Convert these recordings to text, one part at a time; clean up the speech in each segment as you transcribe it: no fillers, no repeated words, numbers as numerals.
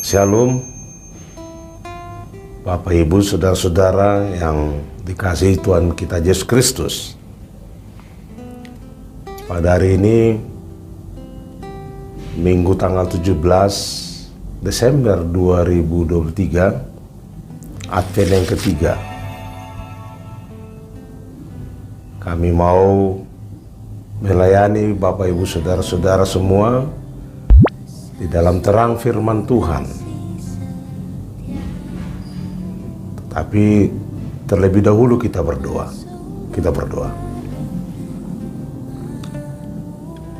Shalom, Bapak Ibu Saudara-saudara yang dikasihi Tuhan kita Yesus Kristus. Pada hari ini, Minggu tanggal 17 Desember 2023, Advent yang ketiga. Kami mau melayani Bapak Ibu Saudara-saudara semua di dalam terang firman Tuhan. Tapi terlebih dahulu kita berdoa.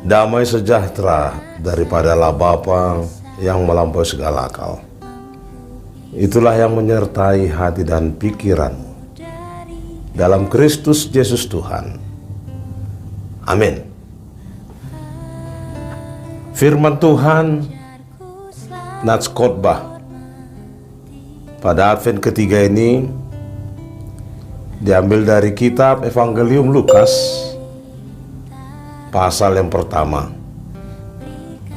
Damai sejahtera daripada Allah Bapa yang melampaui segala akal. Itulah yang menyertai hati dan pikiran dalam Kristus Yesus Tuhan. Amin. Firman Tuhan Nats Khotbah pada Advent ketiga ini diambil dari kitab Evangelium Lukas pasal yang pertama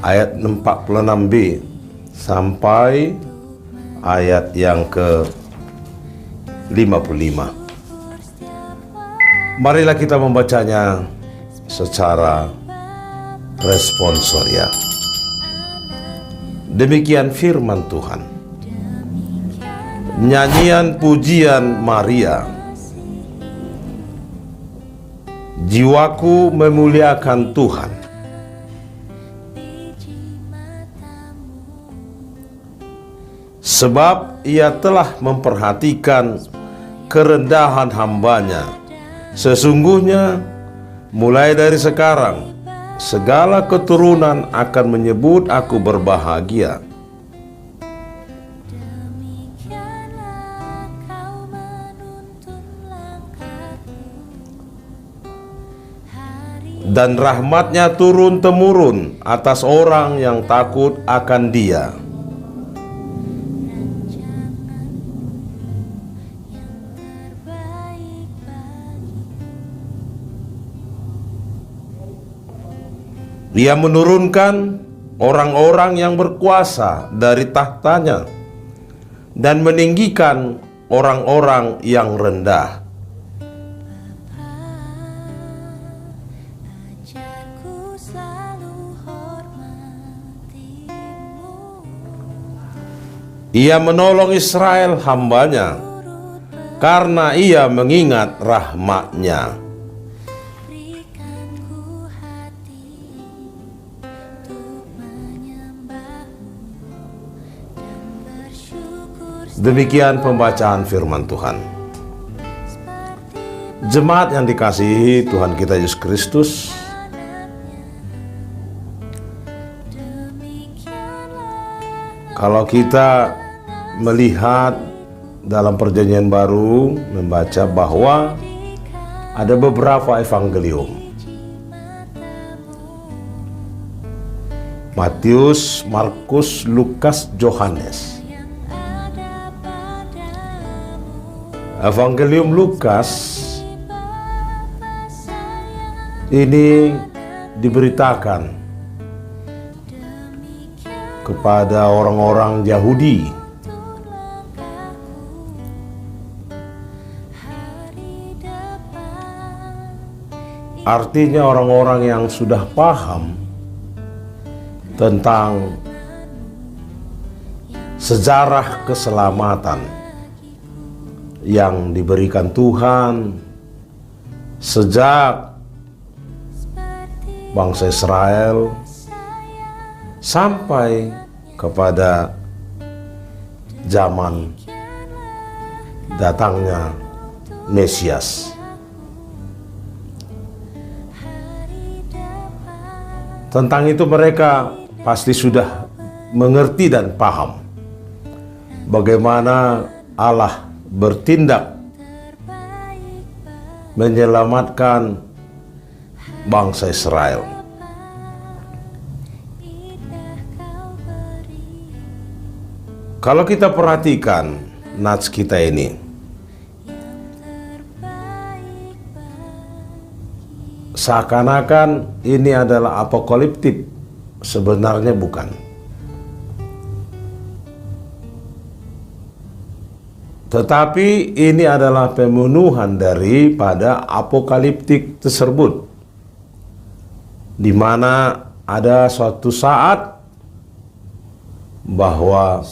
ayat 46b sampai ayat yang ke-55. Marilah kita membacanya secara responsoria. Demikian firman Tuhan. Nyanyian pujian Maria. Jiwaku memuliakan Tuhan. Sebab Ia telah memperhatikan kerendahan hamba-Nya. Sesungguhnya mulai dari sekarang segala keturunan akan menyebut aku berbahagia. Dan rahmat-Nya turun-temurun atas orang yang takut akan Dia. Dia menurunkan orang-orang yang berkuasa dari tahtanya dan meninggikan orang-orang yang rendah. Ia menolong Israel hamba-Nya karena Ia mengingat rahmat-Nya. Demikian pembacaan firman Tuhan. Jemaat yang dikasihi Tuhan kita Yesus Kristus, kalau kita melihat dalam Perjanjian Baru, membaca bahwa ada beberapa evangelium. Matius, Markus, Lukas, Yohanes. Evangelium Lukas ini diberitakan kepada orang-orang Yahudi. Artinya orang-orang yang sudah paham tentang sejarah keselamatan yang diberikan Tuhan sejak bangsa Israel sampai kepada zaman datangnya Mesias. Tentang itu mereka pasti sudah mengerti dan paham bagaimana Allah bertindak menyelamatkan bangsa Israel. Kalau kita perhatikan nats kita ini, seakan-akan ini adalah apokaliptik, sebenarnya bukan. Tetapi ini adalah pemenuhan daripada apokaliptik tersebut, di mana ada suatu saat bahwa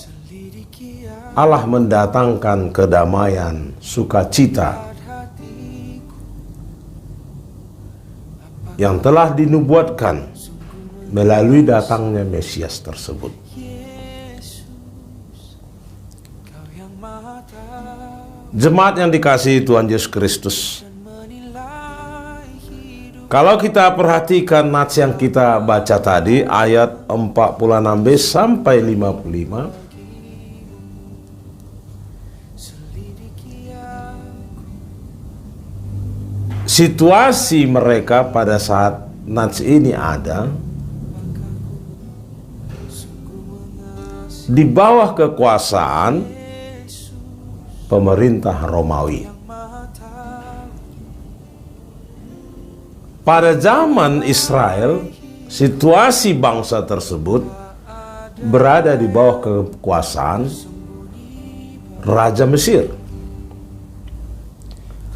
Allah mendatangkan kedamaian, sukacita yang telah dinubuatkan melalui datangnya Mesias tersebut. Jemaat yang dikasihi Tuhan Yesus Kristus, kalau kita perhatikan nats yang kita baca tadi, ayat 46b sampai 55, situasi mereka pada saat nats ini ada di bawah kekuasaan pemerintah Romawi. Pada zaman Israel, situasi bangsa tersebut berada di bawah kekuasaan Raja Mesir.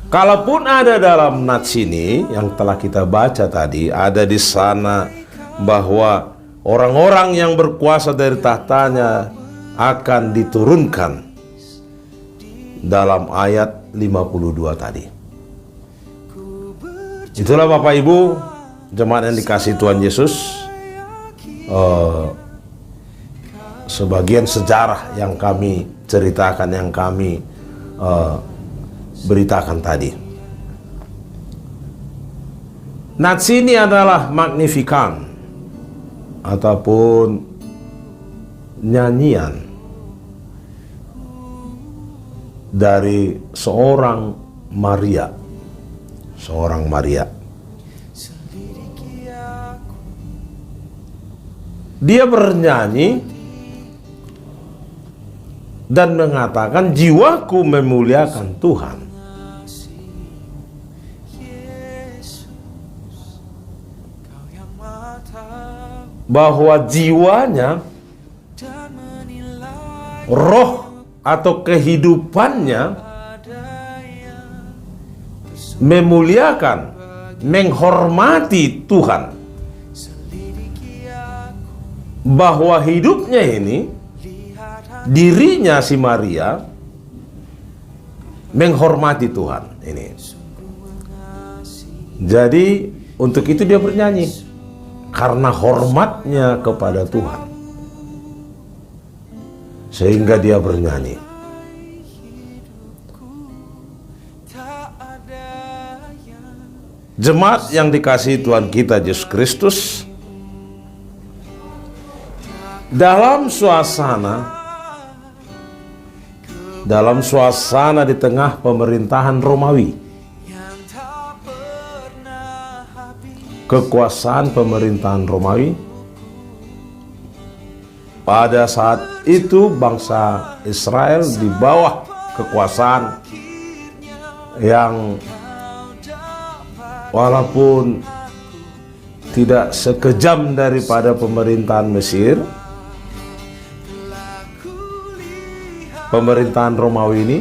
Kalaupun ada dalam nats ini yang telah kita baca tadi, ada di sana bahwa orang-orang yang berkuasa dari tahtanya akan diturunkan dalam ayat 52 tadi. Itulah Bapak Ibu jemaat yang dikasihi Tuhan Yesus, sebagian sejarah yang kami ceritakan, yang kami beritakan tadi. Nats ini adalah Magnificat ataupun nyanyian dari seorang Maria. Dia bernyanyi dan mengatakan, jiwaku memuliakan Tuhan. Bahwa jiwanya, roh atau kehidupannya memuliakan, menghormati Tuhan. Bahwa hidupnya ini, dirinya si Maria menghormati Tuhan ini. Jadi untuk itu dia bernyanyi, karena hormatnya kepada Tuhan, sehingga dia bernyanyi. Jemaat yang dikasihi Tuhan kita Yesus Kristus, dalam suasana di tengah pemerintahan Romawi, kekuasaan pemerintahan Romawi, pada saat itu bangsa Israel di bawah kekuasaan yang walaupun tidak sekejam daripada pemerintahan Mesir, pemerintahan Romawi ini,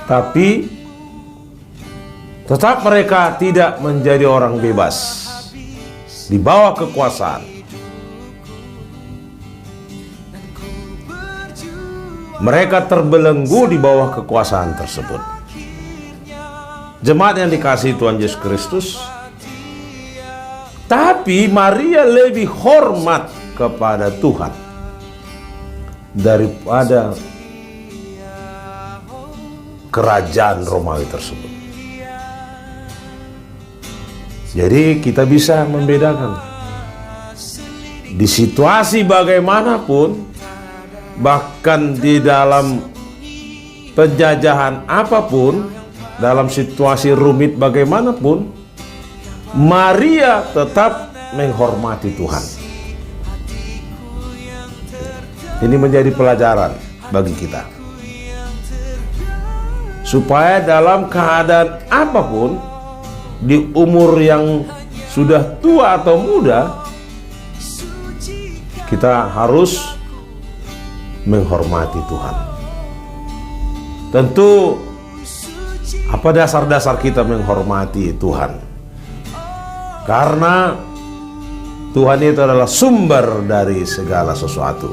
tapi tetap mereka tidak menjadi orang bebas di bawah kekuasaan. Mereka terbelenggu di bawah kekuasaan tersebut. Jemaat yang dikasihi Tuhan Yesus Kristus, tapi Maria lebih hormat kepada Tuhan daripada kerajaan Romawi tersebut. Jadi kita bisa membedakan di situasi bagaimanapun, bahkan di dalam penjajahan apapun, dalam situasi rumit bagaimanapun, Maria tetap menghormati Tuhan. Ini menjadi pelajaran bagi kita, supaya dalam keadaan apapun, di umur yang sudah tua atau muda, kita harus menghormati Tuhan. Tentu apa dasar-dasar kita menghormati Tuhan? Karena Tuhan itu adalah sumber dari segala sesuatu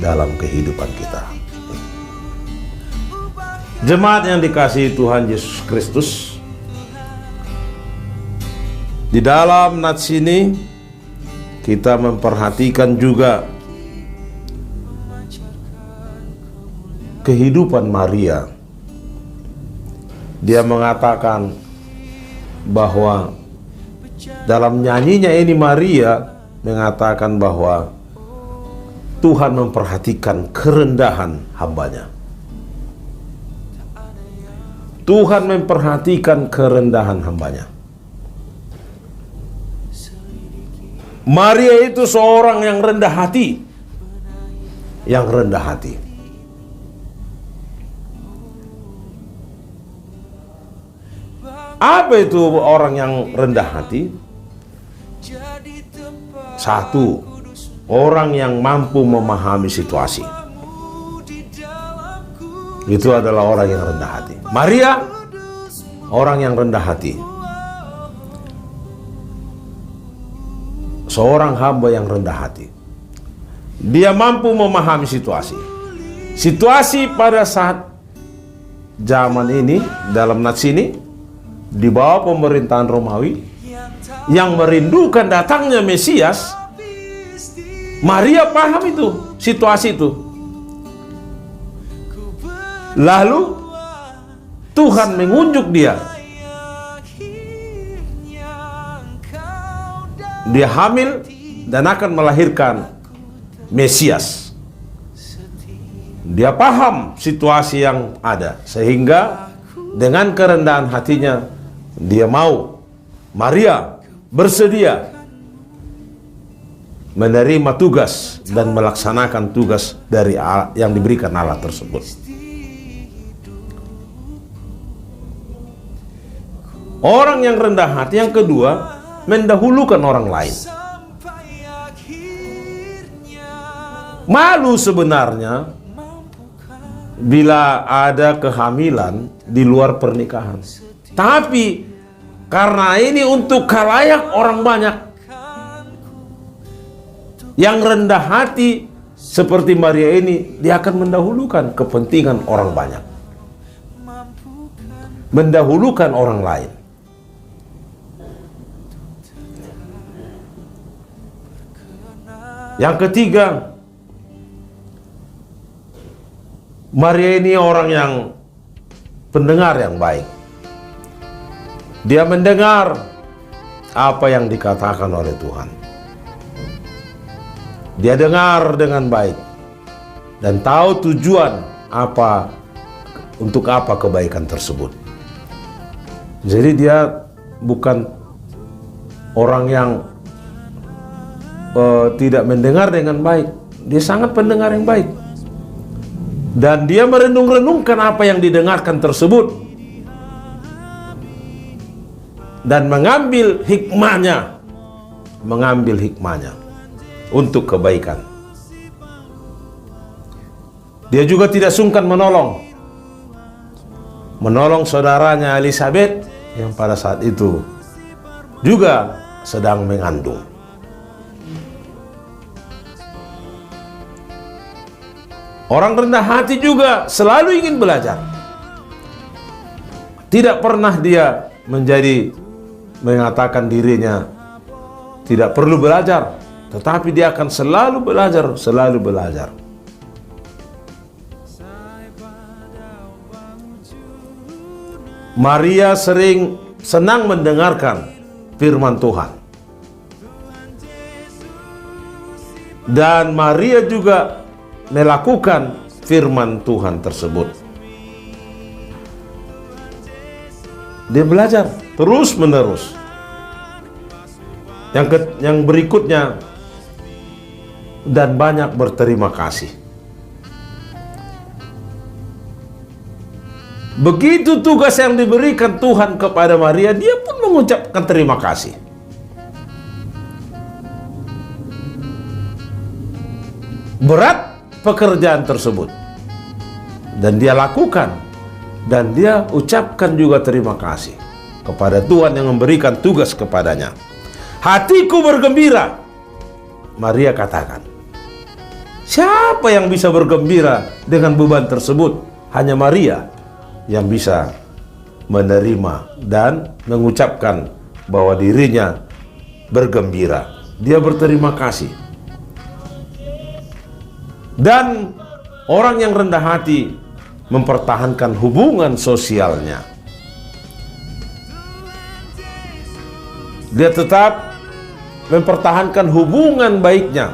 dalam kehidupan kita. Jemaat yang dikasihi Tuhan Yesus Kristus, di dalam nats ini kita memperhatikan juga kehidupan Maria. Dia mengatakan bahwa dalam nyanyinya ini Maria mengatakan bahwa Tuhan memperhatikan kerendahan hambanya. Tuhan memperhatikan kerendahan hambanya. Maria itu seorang yang rendah hati. Yang rendah hati. Apa itu orang yang rendah hati? Satu, orang yang mampu memahami situasi. Itu adalah orang yang rendah hati. Maria, orang yang rendah hati. Seorang hamba yang rendah hati. Dia mampu memahami situasi. Situasi pada saat zaman ini, dalam nats ini, di bawah pemerintahan Romawi yang merindukan datangnya Mesias. Maria paham itu, situasi itu. Lalu Tuhan mengunjuk dia. Dia hamil dan akan melahirkan Mesias. Dia paham situasi yang ada, sehingga dengan kerendahan hatinya dia mau, Maria bersedia menerima tugas dan melaksanakan tugas dari Allah, yang diberikan Allah tersebut. Orang yang rendah hati yang kedua, mendahulukan orang lain. Malu sebenarnya bila ada kehamilan di luar pernikahan. Tapi karena ini untuk khalayak orang banyak, yang rendah hati seperti Maria ini, dia akan mendahulukan kepentingan orang banyak, mendahulukan orang lain. Yang ketiga, Maria ini orang yang pendengar yang baik. Dia mendengar apa yang dikatakan oleh Tuhan. Dia dengar dengan baik dan tahu tujuan apa, untuk apa kebaikan tersebut. Jadi dia bukan orang yang tidak mendengar dengan baik. Dia sangat pendengar yang baik. Dan dia merenung-renungkan apa yang didengarkan tersebut dan mengambil hikmahnya untuk kebaikan. Dia juga tidak sungkan menolong saudaranya Elizabeth yang pada saat itu juga sedang mengandung. Orang rendah hati juga selalu ingin belajar. Tidak pernah dia mengatakan dirinya tidak perlu belajar, tetapi dia akan selalu belajar. Maria senang mendengarkan firman Tuhan. Dan Maria juga melakukan firman Tuhan tersebut. Dia belajar terus menerus. Yang berikutnya, dan banyak berterima kasih. Begitu tugas yang diberikan Tuhan kepada Maria, dia pun mengucapkan terima kasih. Berat pekerjaan tersebut. dan dia lakukan, dan dia ucapkan juga terima kasih kepada Tuhan yang memberikan tugas kepadanya. Hatiku bergembira, Maria katakan. Siapa yang bisa bergembira dengan beban tersebut? Hanya Maria yang bisa menerima dan mengucapkan bahwa dirinya bergembira. Dia berterima kasih. Dan orang yang rendah hati mempertahankan hubungan sosialnya. Dia tetap mempertahankan hubungan baiknya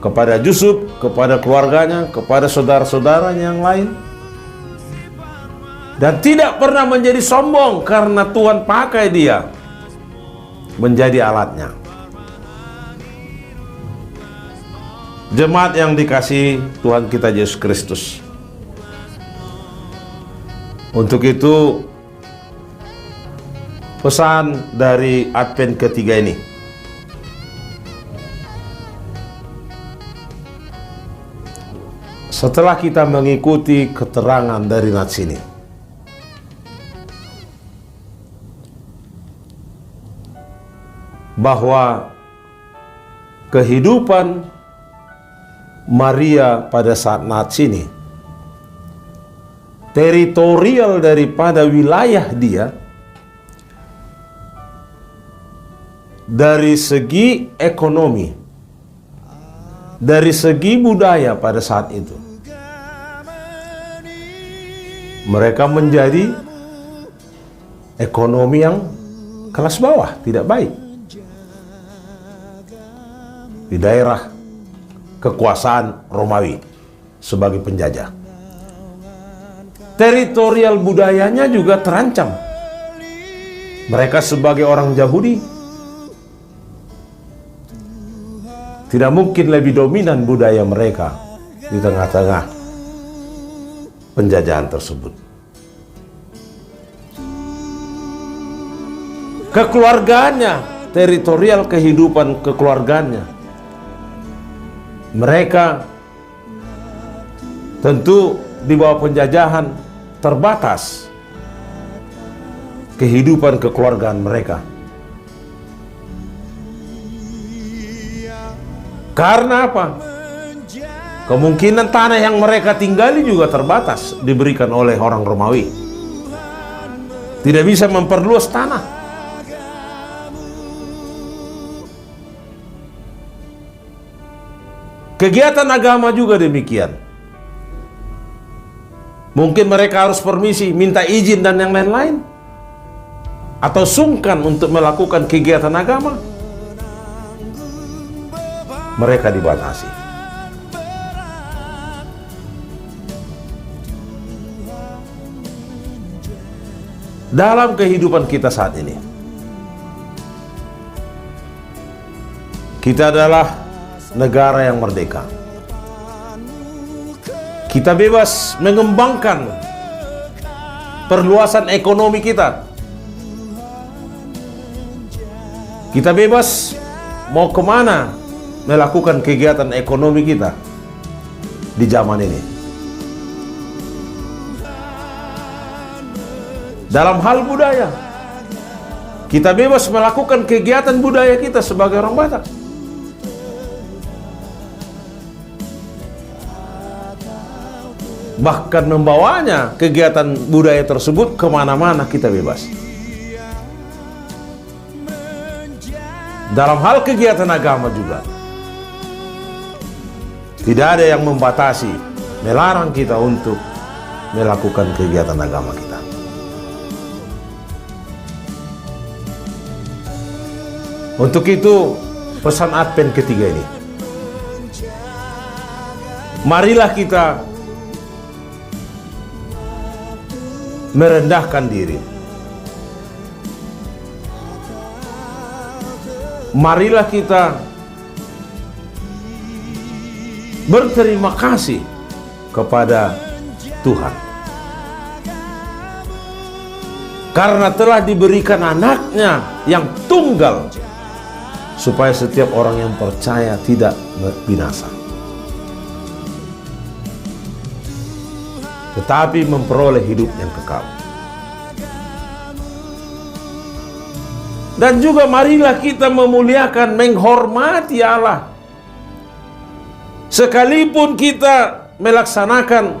kepada Yusuf, kepada keluarganya, kepada saudara-saudaranya yang lain. Dan tidak pernah menjadi sombong karena Tuhan pakai dia menjadi alatnya. Jemaat yang dikasihi Tuhan kita Yesus Kristus. Untuk itu, pesan dari Advent ketiga ini, setelah kita mengikuti keterangan dari nats ini, bahwa kehidupan Maria pada saat nats ini, teritorial daripada wilayah dia, dari segi ekonomi, dari segi budaya pada saat itu, mereka menjadi ekonomi yang kelas bawah, tidak baik. Di daerah kekuasaan Romawi sebagai penjajah, teritorial budayanya juga terancam. Mereka sebagai orang Yahudi tidak mungkin lebih dominan budaya mereka di tengah-tengah penjajahan tersebut. Kekeluargaannya, teritorial kehidupan kekeluargaannya, mereka tentu di bawah penjajahan terbatas kehidupan kekeluargaan mereka. Karena apa? Kemungkinan tanah yang mereka tinggali juga terbatas, diberikan oleh orang Romawi. Tidak bisa memperluas tanah. Kegiatan agama juga demikian. Mungkin mereka harus permisi, minta izin dan yang lain-lain, atau sungkan untuk melakukan kegiatan agama. Mereka dibatasi. Dalam kehidupan kita saat ini, kita adalah negara yang merdeka. Kita bebas mengembangkan perluasan ekonomi kita. Kita bebas mau kemana melakukan kegiatan ekonomi kita di zaman ini. Dalam hal budaya, kita bebas melakukan kegiatan budaya kita sebagai orang Batak. Bahkan membawanya kegiatan budaya tersebut kemana-mana kita bebas. Dalam hal kegiatan agama juga, tidak ada yang membatasi, melarang kita untuk melakukan kegiatan agama kita. Untuk itu, pesan Advent ketiga ini, marilah kita merendahkan diri. Marilah kita berterima kasih kepada Tuhan karena telah diberikan anaknya yang tunggal, supaya setiap orang yang percaya tidak binasa. tetapi memperoleh hidup yang kekal. Dan juga marilah kita memuliakan, menghormati Allah. Sekalipun kita melaksanakan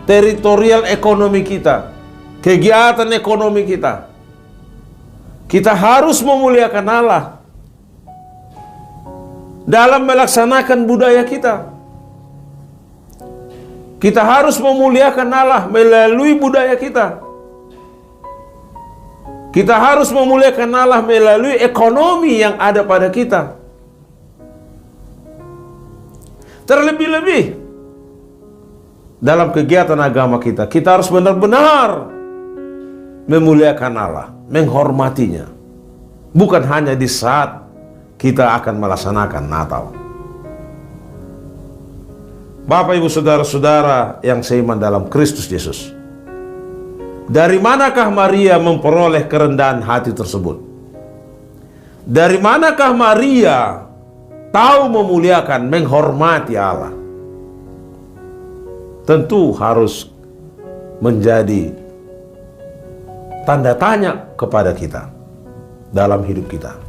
teritorial ekonomi kita, kegiatan ekonomi kita, kita harus memuliakan Allah dalam melaksanakan budaya kita. Kita harus memuliakan Allah melalui budaya kita. Kita harus memuliakan Allah melalui ekonomi yang ada pada kita. Terlebih-lebih dalam kegiatan agama kita, kita harus benar-benar memuliakan Allah, menghormatinya. Bukan hanya di saat kita akan melaksanakan Natal. Bapak, Ibu, saudara-saudara yang seiman dalam Kristus Yesus, dari manakah Maria memperoleh kerendahan hati tersebut? Dari manakah Maria tahu memuliakan, menghormati Allah? Tentu harus menjadi tanda tanya kepada kita dalam hidup kita.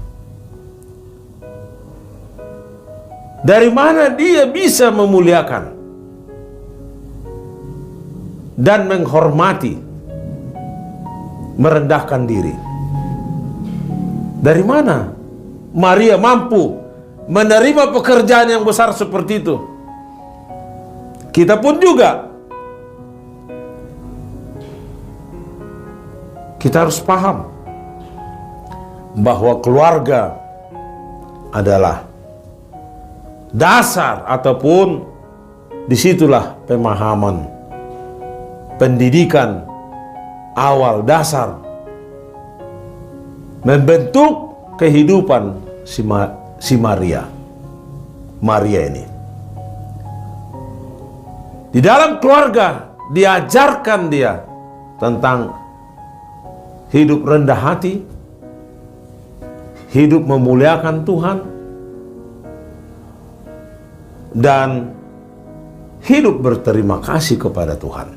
Dari mana dia bisa memuliakan dan menghormati, merendahkan diri? Dari mana Maria mampu menerima pekerjaan yang besar seperti itu? Kita pun juga, kita harus paham bahwa keluarga adalah dasar, ataupun disitulah pemahaman, pendidikan awal dasar membentuk kehidupan si Maria ini. Di dalam keluarga diajarkan dia tentang hidup rendah hati, hidup memuliakan Tuhan, dan hidup berterima kasih kepada Tuhan.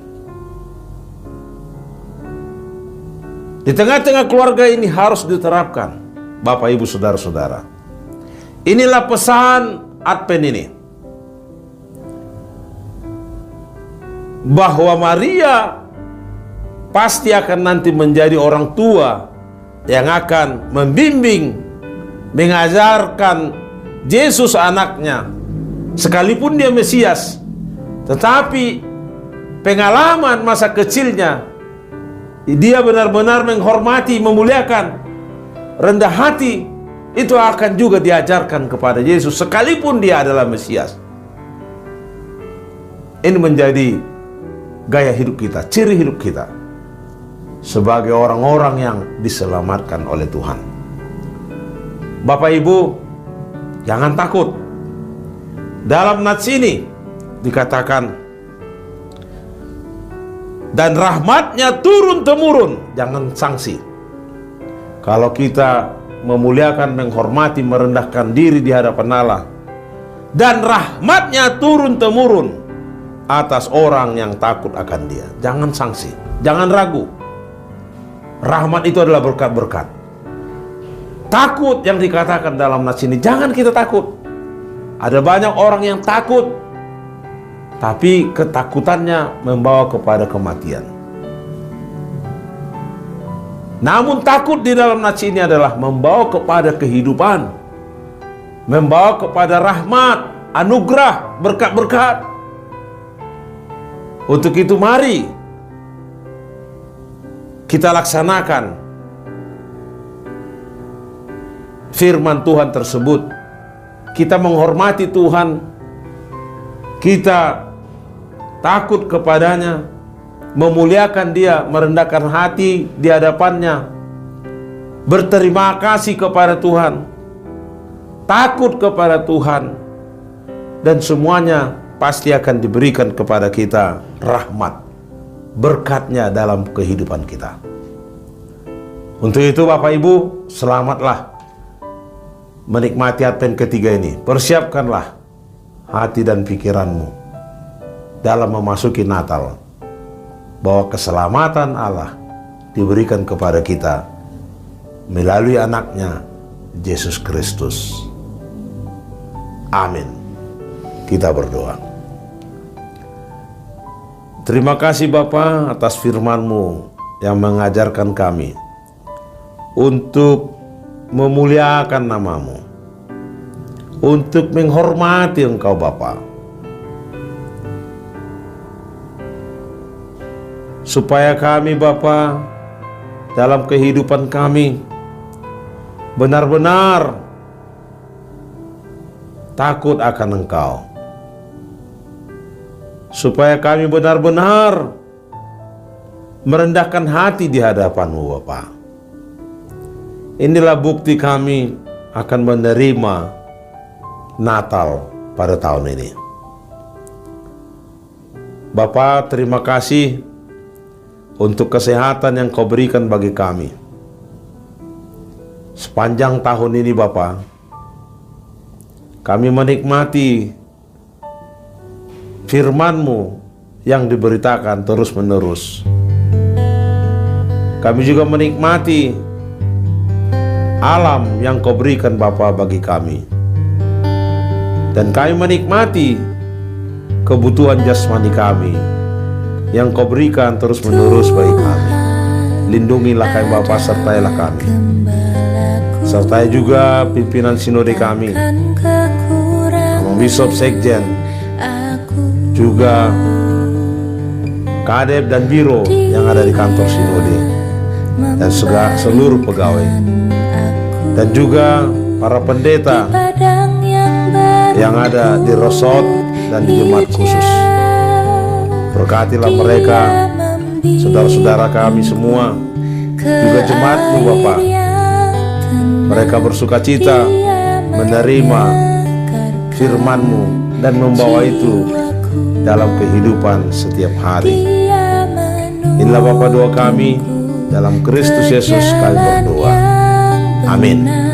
Di tengah-tengah keluarga ini harus diterapkan, Bapak, Ibu, saudara-saudara. Inilah pesan Advent ini, bahwa Maria pasti akan nanti menjadi orang tua yang akan membimbing, mengajarkan Yesus anaknya. Sekalipun dia Mesias, tetapi pengalaman masa kecilnya, dia benar-benar menghormati, memuliakan, rendah hati, itu akan juga diajarkan kepada Yesus sekalipun dia adalah Mesias. Ini menjadi gaya hidup kita, ciri hidup kita sebagai orang-orang yang diselamatkan oleh Tuhan. Bapak, Ibu, jangan takut. Dalam nats ini dikatakan, dan rahmatnya turun-temurun. Jangan sanksi. Kalau kita memuliakan, menghormati, merendahkan diri di hadapan Allah, dan rahmatnya turun-temurun atas orang yang takut akan dia. Jangan sanksi, jangan ragu. Rahmat itu adalah berkat-berkat. Takut yang dikatakan dalam nats ini, jangan kita takut. Ada banyak orang yang takut, tapi ketakutannya membawa kepada kematian. Namun takut di dalam nats ini adalah membawa kepada kehidupan, membawa kepada rahmat, anugerah, berkat-berkat. Untuk itu mari kita laksanakan firman Tuhan tersebut. Kita menghormati Tuhan, kita takut kepadanya, memuliakan dia, merendahkan hati di hadapannya, berterima kasih kepada Tuhan, takut kepada Tuhan, dan semuanya pasti akan diberikan kepada kita rahmat, berkatnya dalam kehidupan kita. Untuk itu Bapak Ibu, selamatlah menikmati Advent ketiga ini. Persiapkanlah hati dan pikiranmu dalam memasuki Natal, bahwa keselamatan Allah diberikan kepada kita melalui anaknya Yesus Kristus. Amin. Kita berdoa. Terima kasih Bapa atas firman-Mu yang mengajarkan kami untuk memuliakan nama-Mu, untuk menghormati Engkau Bapa, supaya kami Bapa dalam kehidupan kami benar-benar takut akan Engkau, supaya kami benar-benar merendahkan hati di hadapan-Mu Bapa. Inilah bukti kami akan menerima Natal pada tahun ini. Bapa, terima kasih untuk kesehatan yang Kau berikan bagi kami. Sepanjang tahun ini Bapa, kami menikmati firman-Mu yang diberitakan terus-menerus. Kami juga menikmati alam yang Kau berikan Bapa bagi kami. Dan kami menikmati kebutuhan jasmani kami yang Kau berikan terus-menerus bagi kami. Lindungilah kami Bapa, sertailah kami. Sertai juga pimpinan sinode kami, Bishop Sekjen, juga Kadep dan Biro yang ada di kantor sinode, dan seluruh pegawai, dan juga para pendeta yang ada di Rosot dan di Jemaat Khusus. Berkatilah mereka, saudara-saudara kami semua, juga jemaat-Mu Bapa. Mereka bersuka cita menerima firman-Mu dan membawa itu dalam kehidupan setiap hari. Inilah Bapa doa kami, dalam Kristus Yesus kami berdoa. Amin.